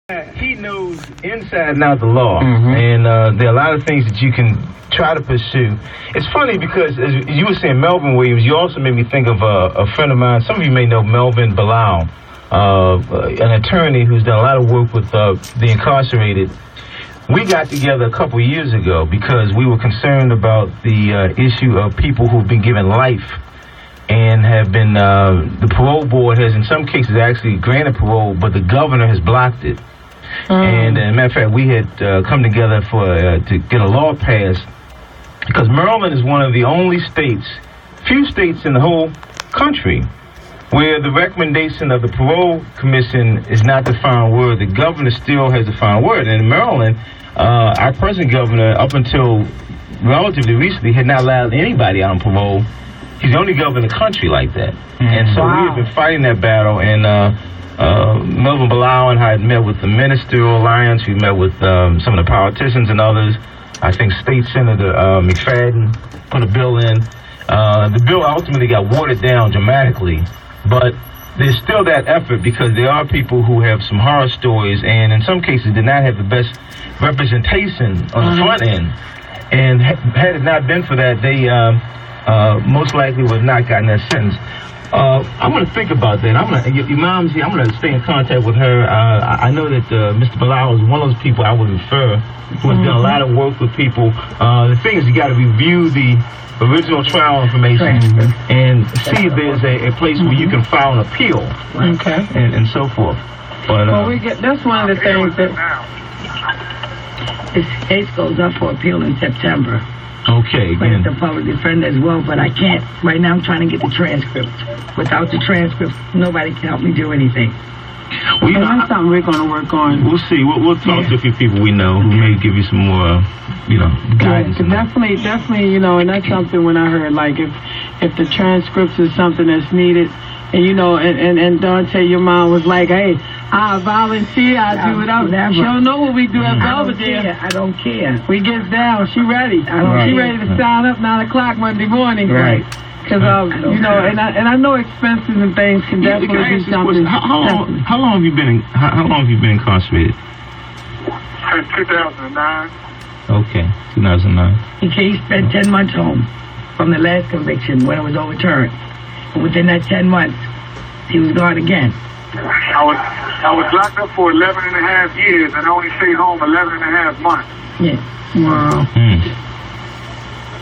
He knows inside and out the law, Mm-hmm. and there are a lot of things that you can try to pursue. It's funny because, as you were saying, Melvin Williams, you also made me think of a friend of mine. Some of you may know Melvin Bilal, an attorney who's done a lot of work with the incarcerated. We got together a couple years ago because we were concerned about the issue of people who've been given life and have been, the parole board has in some cases actually granted parole, but the governor has blocked it. And as a matter of fact, we had come together to get a law passed because Maryland is one of the only states, few states in the whole country, where the recommendation of the parole commission is not the final word. The governor still has the final word. And in Maryland, our present governor, up until relatively recently, had not allowed anybody out on parole. He's the only governor in the country like that. And so we have been fighting that battle, and Melvin Bilal and I had met with the Ministerial Alliance. We met with some of the politicians and others. I think State Senator McFadden put a bill in. The bill ultimately got watered down dramatically, but there's still that effort because there are people who have some horror stories and in some cases did not have the best representation on the front end. And had it not been for that, they most likely would have not gotten that sentence. I'm going to think about that. Your mom's here. I'm going to stay in contact with her. I know that Mr. Bilal is one of those people I would refer who has done a lot of work with people. The thing is, you got to review the original trial information and see if there's a place where you can file an appeal, and so forth. But that's one of the things that this case goes up for appeal in September. Okay, again. With the public defender as well, but I can't. Right now I'm trying to get the transcript. Without the transcript, nobody can help me do anything. Well, that's something we're going to work on. We'll see. We'll talk to a few people we know who may give you some more, guidance. Definitely, and that's something when I heard, like, if the transcripts is something that's needed, and Dante, your mom was like, hey, I'll volunteer, I'll do whatever. She don't know what we do at Belvedere. I don't care. We get down, she ready. She ready to sign up 9 o'clock Monday morning. Right. Because, and I know expenses and things can definitely be something. How long have you been incarcerated? Since 2009. Okay, 2009. He spent 10 months home from the last conviction when it was overturned. And within that 10 months, he was gone again. I was locked up for 11 and a half years and only stayed home 11 and a half months. Yeah. Wow.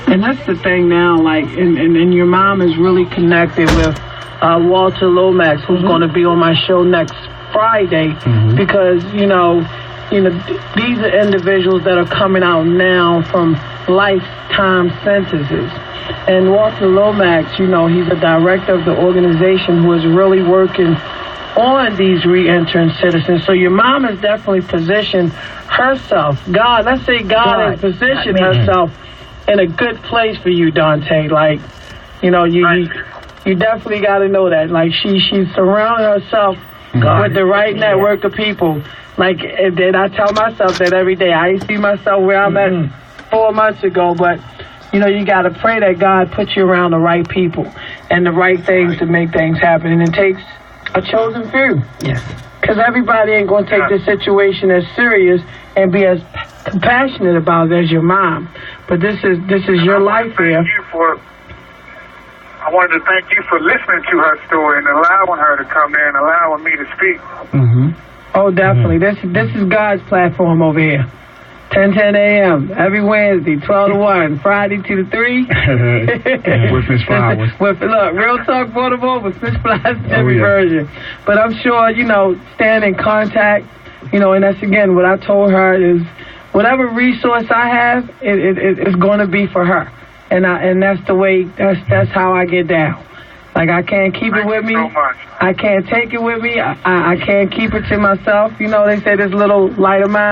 And that's the thing now, like, and your mom is really connected with Walter Lomax, who's going to be on my show next Friday, because, these are individuals that are coming out now from lifetime sentences. And Walter Lomax, he's a director of the organization who is really working on these re-entering citizens. So your mom has definitely positioned herself. God has positioned herself in a good place for you, Dante. Like, you definitely got to know that. Like, she's surrounded herself with the right network of people. Like, and I tell myself that every day. I see myself where I'm at 4 months ago, but you got to pray that God puts you around the right people and the right things to make things happen. And it takes a chosen few. Yes. Because everybody ain't going to take this situation as serious and be as compassionate about it as your mom. But this is your life here. I wanted to thank you for listening to her story and allowing her to come in and allowing me to speak. Oh, definitely. This is God's platform over here. 10:10 a.m. every Wednesday, 12 to 1, Friday 2 to 3. With Miss Flowers. Look, Real Talk Baltimore with Miss Flowers, every version. But I'm sure, staying in contact, and that's, again, what I told her is whatever resource I have, it's going to be for her. And that's the way, that's how I get down. Like, I can't keep it with me. Thank you so much. I can't take it with me. I can't keep it to myself. They say this little light of mine.